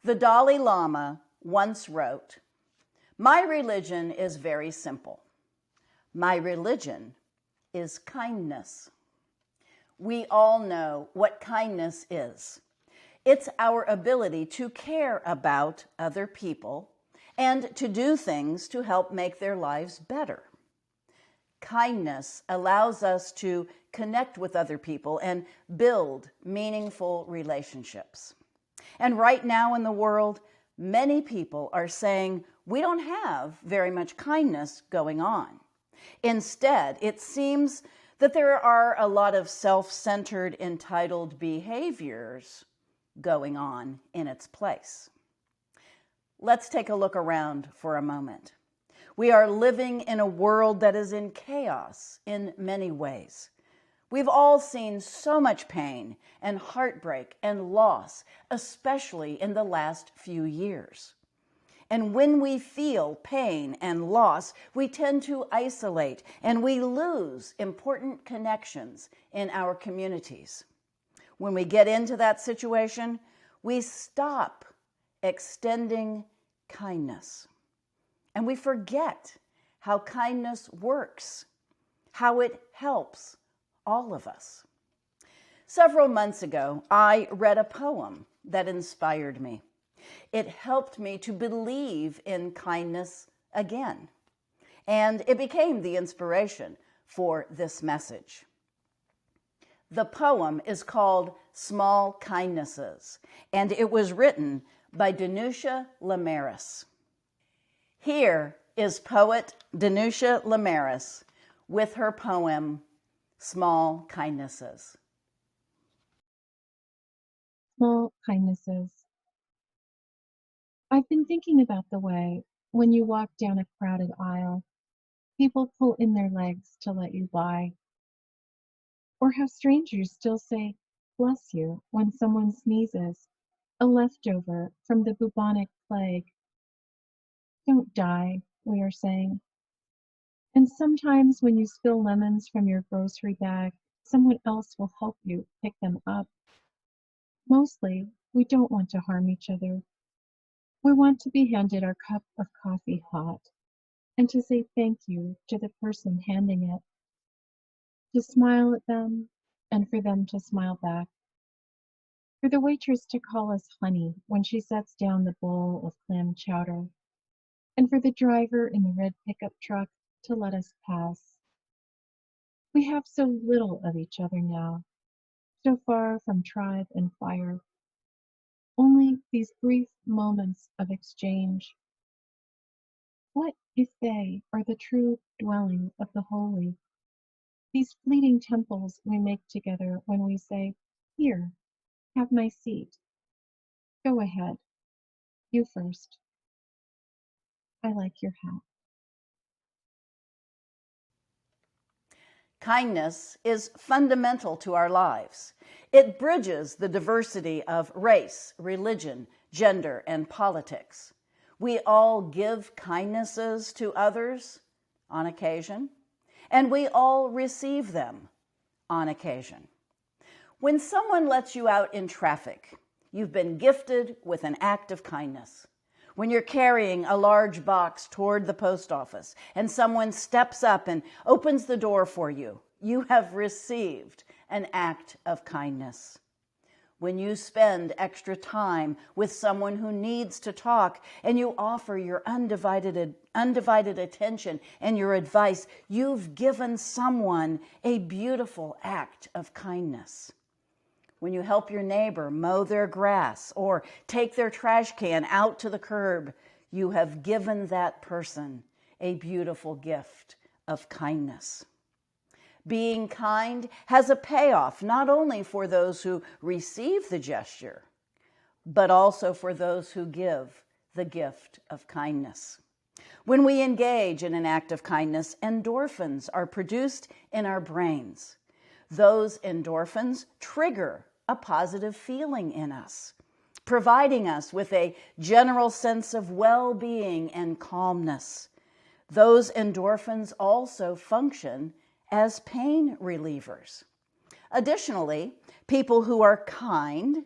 The Dalai Lama once wrote, "My religion is very simple. My religion is kindness." We all know what kindness is. It's our ability to care about other people and to do things to help make their lives better. Kindness allows us to connect with other people and build meaningful relationships. And right now in the world, many people are saying we don't have very much kindness going on. Instead, it seems that there are a lot of self-centered, entitled behaviors going on in its place. Let's take a look around for a moment. We are living in a world that is in chaos in many ways. We've all seen so much pain and heartbreak and loss, especially in the last few years. And when we feel pain and loss, we tend to isolate and we lose important connections in our communities. When we get into that situation, we stop extending kindness. And we forget how kindness works, how it helps all of us. Several months ago, I read a poem that inspired me. It helped me to believe in kindness again, and it became the inspiration for this message. The poem is called Small Kindnesses, and it was written by Danusha Lamaris. Here is poet Danusha Lamaris with her poem, Small Kindnesses. Small kindnesses. I've been thinking about the way, when you walk down a crowded aisle, people pull in their legs to let you by. Or how strangers still say, "Bless you," when someone sneezes, a leftover from the bubonic plague. Don't die, we are saying. And sometimes when you spill lemons from your grocery bag, someone else will help you pick them up. Mostly, we don't want to harm each other. We want to be handed our cup of coffee hot and to say thank you to the person handing it, to smile at them and for them to smile back, for the waitress to call us honey when she sets down the bowl of clam chowder, and for the driver in the red pickup truck to let us pass. We have so little of each other now, so far from tribe and fire. Only these brief moments of exchange. What if they are the true dwelling of the holy? These fleeting temples we make together when we say, "Here, have my seat. Go ahead. You first. I like your hat." Kindness is fundamental to our lives. It bridges the diversity of race, religion, gender, and politics. We all give kindnesses to others on occasion, and we all receive them on occasion. When someone lets you out in traffic, you've been gifted with an act of kindness. When you're carrying a large box toward the post office and someone steps up and opens the door for you, you have received an act of kindness. When you spend extra time with someone who needs to talk and you offer your undivided attention and your advice, you've given someone a beautiful act of kindness. When you help your neighbor mow their grass or take their trash can out to the curb, you have given that person a beautiful gift of kindness. Being kind has a payoff not only for those who receive the gesture, but also for those who give the gift of kindness. When we engage in an act of kindness, endorphins are produced in our brains. Those endorphins trigger a positive feeling in us, providing us with a general sense of well-being and calmness. Those endorphins also function as pain relievers. Additionally, people who are kind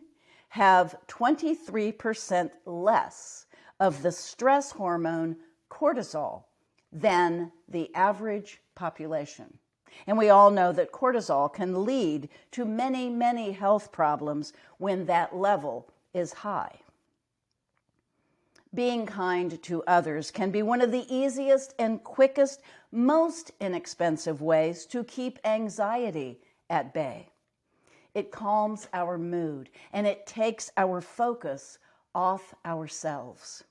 have 23% less of the stress hormone cortisol than the average population. And we all know that cortisol can lead to many, many health problems when that level is high. Being kind to others can be one of the easiest and quickest, most inexpensive ways to keep anxiety at bay. It calms our mood and it takes our focus off ourselves.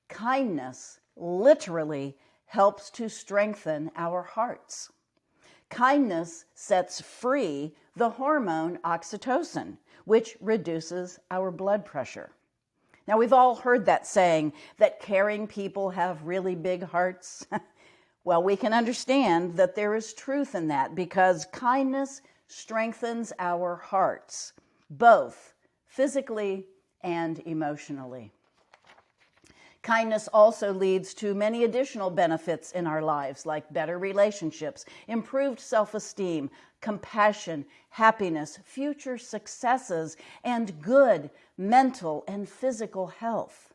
Kindness literally helps to strengthen our hearts. Kindness sets free the hormone oxytocin, which reduces our blood pressure. Now, we've all heard that saying that caring people have really big hearts. Well, we can understand that there is truth in that because kindness strengthens our hearts, both physically and emotionally. Kindness also leads to many additional benefits in our lives, like better relationships, improved self-esteem, compassion, happiness, future successes, and good mental and physical health.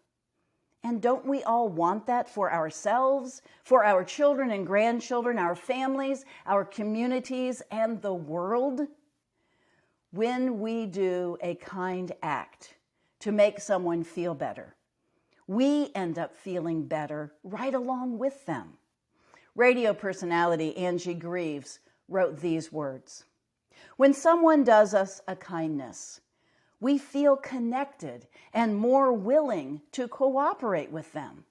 And don't we all want that for ourselves, for our children and grandchildren, our families, our communities, and the world? When we do a kind act to make someone feel better, we end up feeling better right along with them. Radio personality Angie Greaves wrote these words: "When someone does us a kindness, we feel connected and more willing to cooperate with them.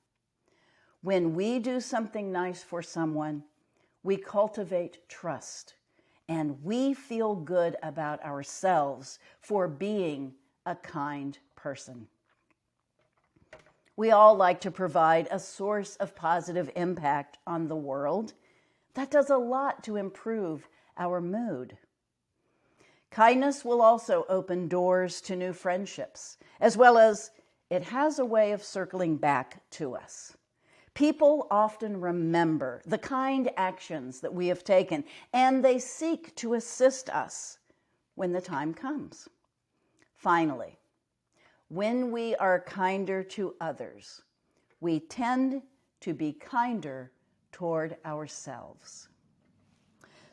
When we do something nice for someone, we cultivate trust and we feel good about ourselves for being a kind person." We all like to provide a source of positive impact on the world. That does a lot to improve our mood. Kindness will also open doors to new friendships, as well as it has a way of circling back to us. People often remember the kind actions that we have taken, and they seek to assist us when the time comes. Finally, when we are kinder to others, we tend to be kinder toward ourselves.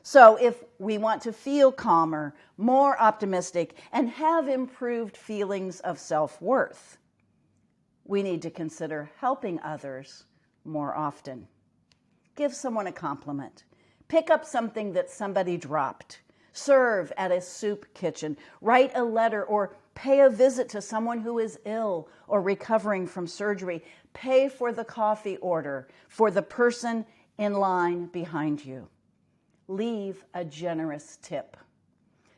So if we want to feel calmer, more optimistic, and have improved feelings of self-worth, we need to consider helping others more often. Give someone a compliment. Pick up something that somebody dropped. Serve at a soup kitchen. Write a letter or pay a visit to someone who is ill or recovering from surgery. Pay for the coffee order for the person in line behind you. Leave a generous tip.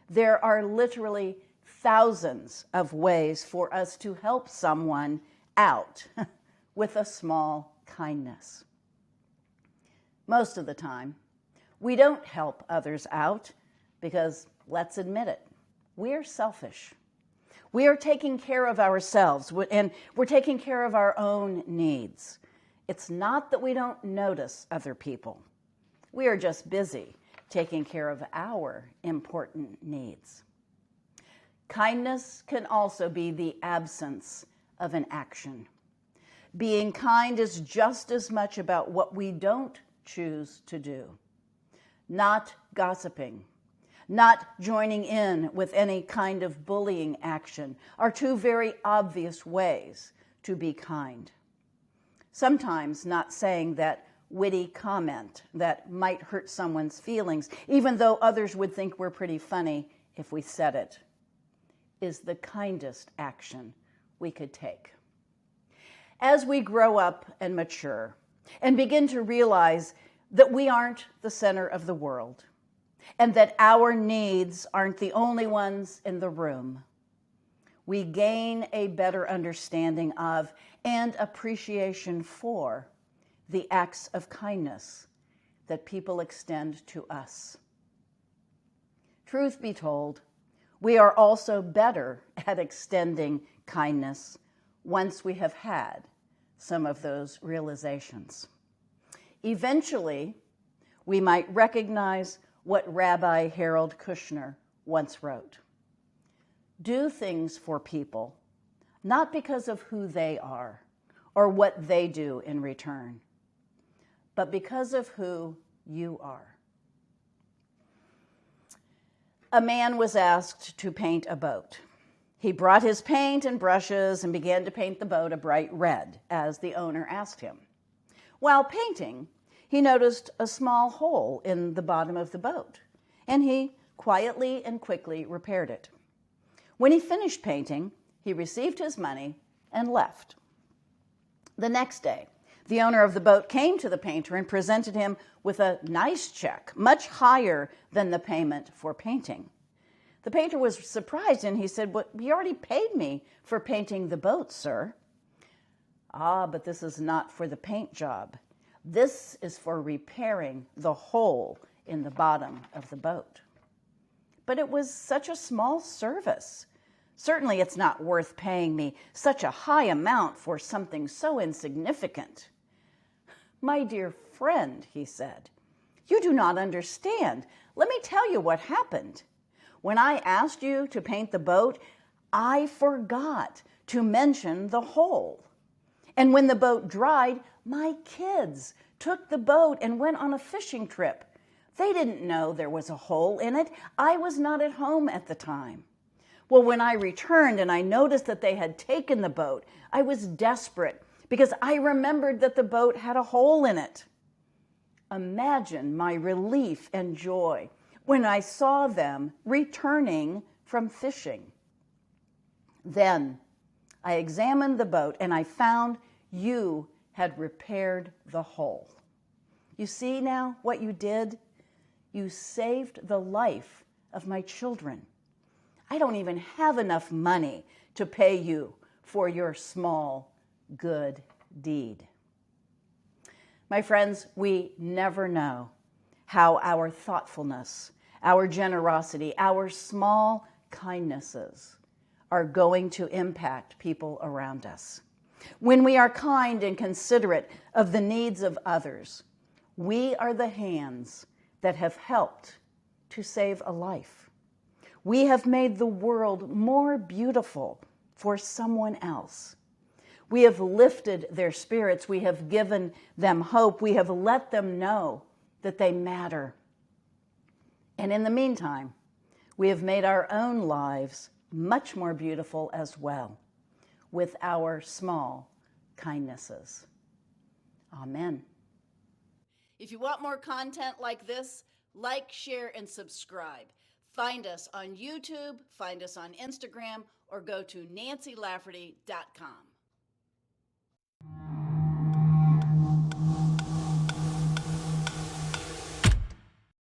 There are literally thousands of ways for us to help someone out with a small kindness. Most of the time, we don't help others out because, let's admit it, we're selfish. We are taking care of ourselves and we're taking care of our own needs. It's not that we don't notice other people. We are just busy taking care of our important needs. Kindness can also be the absence of an action. Being kind is just as much about what we don't choose to do. Not gossiping, not joining in with any kind of bullying action are two very obvious ways to be kind. Sometimes not saying that witty comment that might hurt someone's feelings, even though others would think we're pretty funny if we said it, is the kindest action we could take. As we grow up and mature and begin to realize that we aren't the center of the world and that our needs aren't the only ones in the room, we gain a better understanding of and appreciation for the acts of kindness that people extend to us. Truth be told, we are also better at extending kindness once we have had some of those realizations. Eventually, we might recognize what Rabbi Harold Kushner once wrote: do things for people, not because of who they are or what they do in return, but because of who you are. A man was asked to paint a boat. He brought his paint and brushes and began to paint the boat a bright red, as the owner asked him. While painting, he noticed a small hole in the bottom of the boat, and he quietly and quickly repaired it. When he finished painting, he received his money and left. The next day, the owner of the boat came to the painter and presented him with a nice check, much higher than the payment for painting. The painter was surprised and he said, "Well, you already paid me for painting the boat, sir." "Ah, but this is not for the paint job. This is for repairing the hole in the bottom of the boat." "But it was such a small service. Certainly it's not worth paying me such a high amount for something so insignificant." "My dear friend," he said, "you do not understand. Let me tell you what happened. When I asked you to paint the boat, I forgot to mention the hole. And when the boat dried, my kids took the boat and went on a fishing trip. They didn't know there was a hole in it. I was not at home at the time. Well, when I returned and I noticed that they had taken the boat, I was desperate because I remembered that the boat had a hole in it. Imagine my relief and joy when I saw them returning from fishing. Then I examined the boat and I found you had repaired the hole. You see now what you did? You saved the life of my children. I don't even have enough money to pay you for your small good deed." My friends, we never know how our thoughtfulness, our generosity, our small kindnesses are going to impact people around us. When we are kind and considerate of the needs of others, we are the hands that have helped to save a life. We have made the world more beautiful for someone else. We have lifted their spirits. We have given them hope. We have let them know that they matter. And in the meantime, we have made our own lives much more beautiful as well with our small kindnesses. Amen. If you want more content like this, like, share, and subscribe. Find us on YouTube, find us on Instagram, or go to nancylafferty.com.